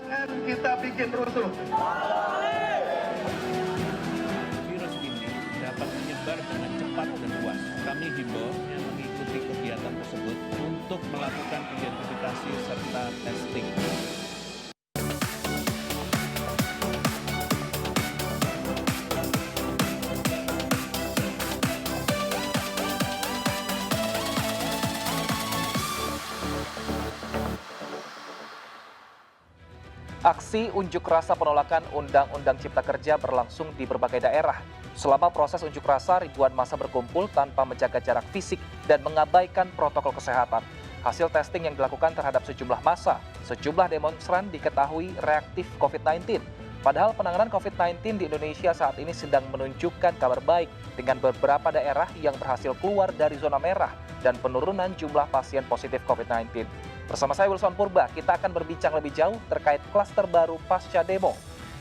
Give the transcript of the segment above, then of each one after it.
Jangan kita bikin rusuh. Virus ini dapat menyebar dengan cepat dan luas. Kami himbau yang mengikuti kegiatan tersebut untuk melakukan identifikasi serta testing. Aksi unjuk rasa penolakan Undang-Undang Cipta Kerja berlangsung di berbagai daerah. Selama proses unjuk rasa, ribuan massa berkumpul tanpa menjaga jarak fisik dan mengabaikan protokol kesehatan. Hasil testing yang dilakukan terhadap sejumlah massa, sejumlah demonstran diketahui reaktif COVID-19. Padahal penanganan COVID-19 di Indonesia saat ini sedang menunjukkan kabar baik dengan beberapa daerah yang berhasil keluar dari zona merah dan penurunan jumlah pasien positif COVID-19. Bersama saya Wilson Purba, kita akan berbincang lebih jauh terkait klaster baru pasca demo.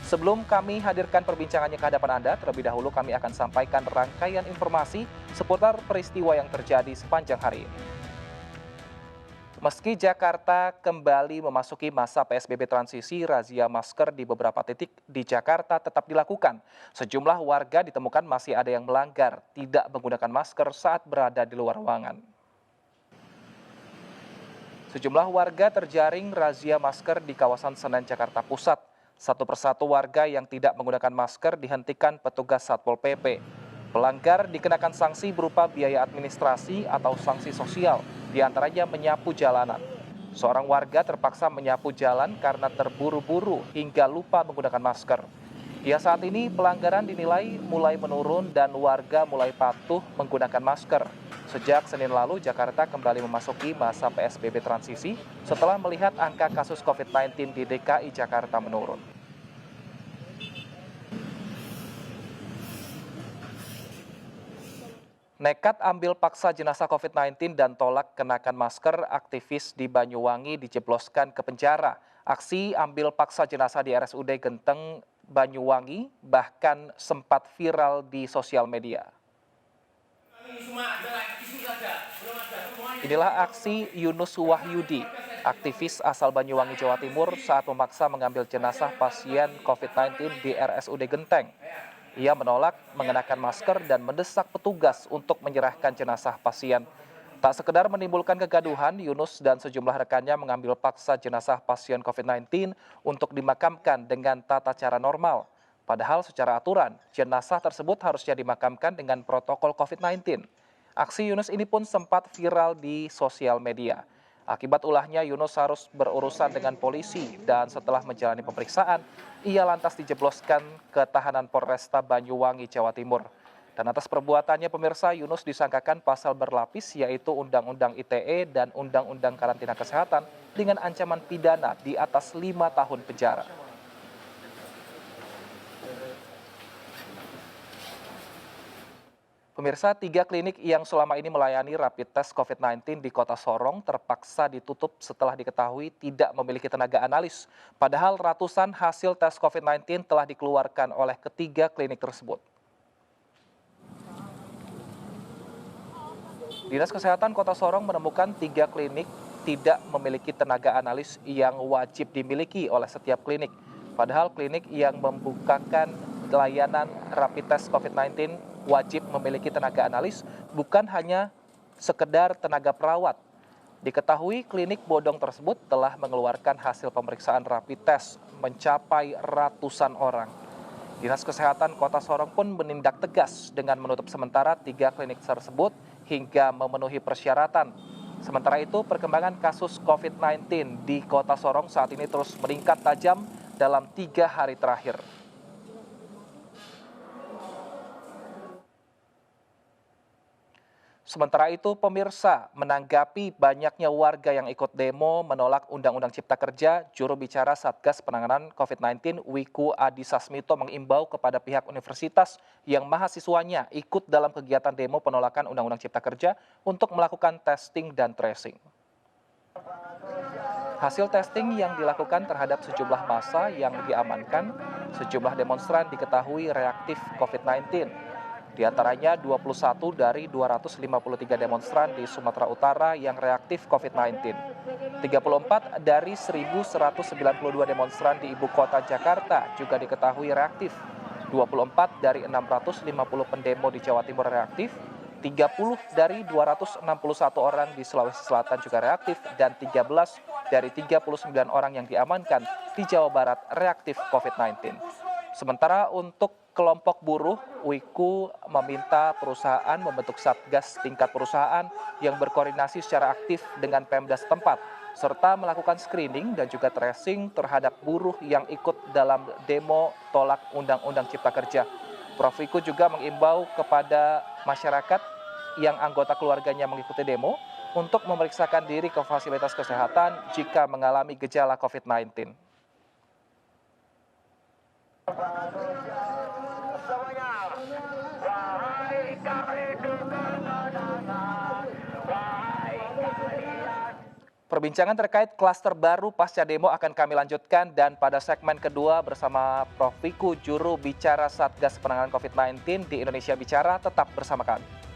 Sebelum kami hadirkan perbincangannya ke hadapan Anda, terlebih dahulu kami akan sampaikan rangkaian informasi seputar peristiwa yang terjadi sepanjang hari ini. Meski Jakarta kembali memasuki masa PSBB transisi, razia masker di beberapa titik di Jakarta tetap dilakukan. Sejumlah warga ditemukan masih ada yang melanggar, tidak menggunakan masker saat berada di luar ruangan. Sejumlah warga terjaring razia masker di kawasan Senen, Jakarta Pusat. Satu persatu warga yang tidak menggunakan masker dihentikan petugas Satpol PP. Pelanggar dikenakan sanksi berupa biaya administrasi atau sanksi sosial, diantaranya menyapu jalanan. Seorang warga terpaksa menyapu jalan karena terburu-buru hingga lupa menggunakan masker. Hingga saat ini pelanggaran dinilai mulai menurun dan warga mulai patuh menggunakan masker. Sejak Senin lalu, Jakarta kembali memasuki masa PSBB transisi setelah melihat angka kasus COVID-19 di DKI Jakarta menurun. Nekat ambil paksa jenazah COVID-19 dan tolak kenakan masker, aktivis di Banyuwangi dijebloskan ke penjara. Aksi ambil paksa jenazah di RSUD Genteng, Banyuwangi bahkan sempat viral di sosial media. Inilah aksi Yunus Wahyudi, aktivis asal Banyuwangi, Jawa Timur saat memaksa mengambil jenazah pasien COVID-19 di RSUD Genteng. Ia menolak mengenakan masker dan mendesak petugas untuk menyerahkan jenazah pasien. Tak sekedar menimbulkan kegaduhan, Yunus dan sejumlah rekannya mengambil paksa jenazah pasien COVID-19 untuk dimakamkan dengan tata cara normal. Padahal secara aturan, jenazah tersebut harusnya dimakamkan dengan protokol COVID-19. Aksi Yunus ini pun sempat viral di sosial media. Akibat ulahnya, Yunus harus berurusan dengan polisi dan setelah menjalani pemeriksaan, ia lantas dijebloskan ke tahanan Polresta Banyuwangi, Jawa Timur. Dan atas perbuatannya, pemirsa, Yunus disangkakan pasal berlapis yaitu Undang-Undang ITE dan Undang-Undang Karantina Kesehatan dengan ancaman pidana di atas 5 tahun penjara. Pemirsa, 3 klinik yang selama ini melayani rapid test COVID-19 di Kota Sorong terpaksa ditutup setelah diketahui tidak memiliki tenaga analis. Padahal ratusan hasil tes COVID-19 telah dikeluarkan oleh ketiga klinik tersebut. Dinas Kesehatan Kota Sorong menemukan 3 klinik tidak memiliki tenaga analis yang wajib dimiliki oleh setiap klinik. Padahal klinik yang membukakan layanan rapid test COVID-19 wajib memiliki tenaga analis, bukan hanya sekedar tenaga perawat. Diketahui klinik bodong tersebut telah mengeluarkan hasil pemeriksaan rapid test mencapai ratusan orang. Dinas Kesehatan Kota Sorong pun menindak tegas dengan menutup sementara 3 klinik tersebut hingga memenuhi persyaratan. Sementara itu, perkembangan kasus COVID-19 di Kota Sorong saat ini terus meningkat tajam dalam 3 hari terakhir. Sementara itu, pemirsa, menanggapi banyaknya warga yang ikut demo menolak Undang-Undang Cipta Kerja, juru bicara Satgas Penanganan COVID-19 Wiku Adhisa Smito mengimbau kepada pihak universitas yang mahasiswanya ikut dalam kegiatan demo penolakan Undang-Undang Cipta Kerja untuk melakukan testing dan tracing. Hasil testing yang dilakukan terhadap sejumlah massa yang diamankan, sejumlah demonstran diketahui reaktif COVID-19. Di antaranya 21 dari 253 demonstran di Sumatera Utara yang reaktif COVID-19. 34 dari 1.192 demonstran di ibu kota Jakarta juga diketahui reaktif. 24 dari 650 pendemo di Jawa Timur reaktif. 30 dari 261 orang di Sulawesi Selatan juga reaktif, dan 13 dari 39 orang yang diamankan di Jawa Barat reaktif COVID-19. Sementara untuk kelompok buruh, Wiku meminta perusahaan membentuk satgas tingkat perusahaan yang berkoordinasi secara aktif dengan Pemda setempat, serta melakukan screening dan juga tracing terhadap buruh yang ikut dalam demo tolak Undang-Undang Cipta Kerja. Prof. Wiku juga mengimbau kepada masyarakat yang anggota keluarganya mengikuti demo untuk memeriksakan diri ke fasilitas kesehatan jika mengalami gejala COVID-19. Perbincangan terkait klaster baru pasca demo akan kami lanjutkan, dan pada segmen kedua bersama Prof. Wiku, juru bicara Satgas Penanganan COVID-19 di Indonesia Bicara, tetap bersama kami.